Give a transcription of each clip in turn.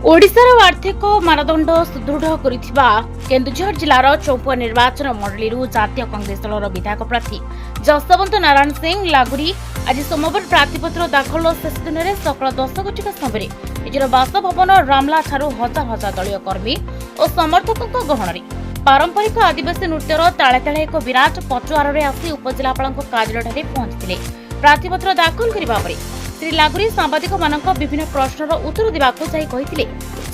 ओडिशार आर्थिक मानदंड सुदृढ़ करिथिबा केन्दुझर जिलार चौपुआ निर्वाचन मंडली जातीय कांग्रेस दलर विधायक प्रार्थी यशबन नारायण सिंह लागुरी आज सोमवार प्रार्थीपत्र दाखल शेष दिन में सकाल 10 घटिका समय निजर बासभवन रामला ठारू हजार हजार दलीय कर्मी और समर्थकों गहण पारंपरिक आदिवासी नृत्यर ताले ताले एक विराट पटुआर आसी उपजिलापाल कार्यालय पहुंची प्रार्थीपत्र दाखल करने श्री लागुरी सांबादिक मानक विभिन्न प्रश्नर उत्तर देवाकू जाई कहिथिले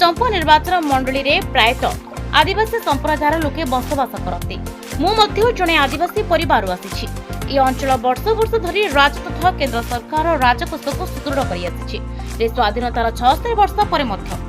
चंपा निर्वाचन मंडली रे प्रायतः आदिवासी संप्रदायर लोके बसवास करते मु मध्य जणे आदिवासी परिवार आसीछि ए अंचल वर्ष वर्ष धरी राज्य तथा केंद्र सरकार राजकोष को सुदृढ़ करि आसीछि रे स्वाधीनतार 76 वर्ष पर मध्य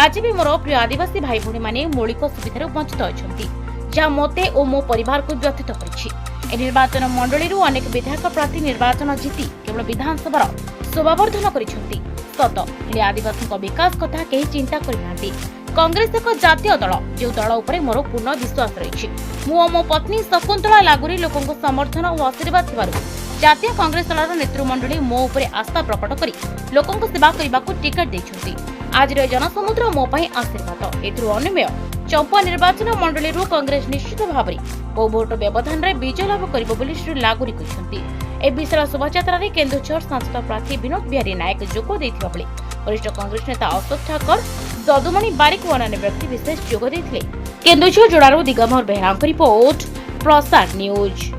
आज भी मोर प्रिय आदिवासी भाई भणी माने मौलिक सुविधार वंचित अछंती जा मते ओ मो परिवार को व्यथित करिछि ए निर्वाचन मंडली रु अनेक विधायक प्रार्थी निर्वाचन जीति केवल विधानसभा शोभावर्धन करिसेंती सत हेले आदिवासी विकास कथा केही चिंता करिनांती कांग्रेस एक जातीय दल जो दल उपरे मोर पूर्ण विश्वास रही मु मो पत्नी शकुंतला लागुरी लोकंको समर्थन और आशीर्वाद थिबारु जातीय कांग्रेस दलर नेतृमंडली मो उपरे आस्था प्रकट करी लोकंको सेवा करबाकू टिकट दैछंती आज रे जनसमुद्र मो पई आशीर्वाद एथुरु अनुमेय चंपा निर्वाचन मंडली कांग्रेस निश्चित भाव बहु भोट व्यवधान रे विजय लाभ करिबो बोली श्री लागुरी कहिसंती ए विशाल शोभायात्रा रे केन्दुझर सांसद प्रार्थी विनोद बिहारी नायक जोग दैथिबा बेले वरिष्ठ कांग्रेस नेता अशोक ठाकर जदुमणि बारिक व अन्य व्यक्ति विशेष जोग दैथिले केन्दुझर जोड़ारू दिगंबर बेहरांक रिपोर्ट प्रसाद न्यूज।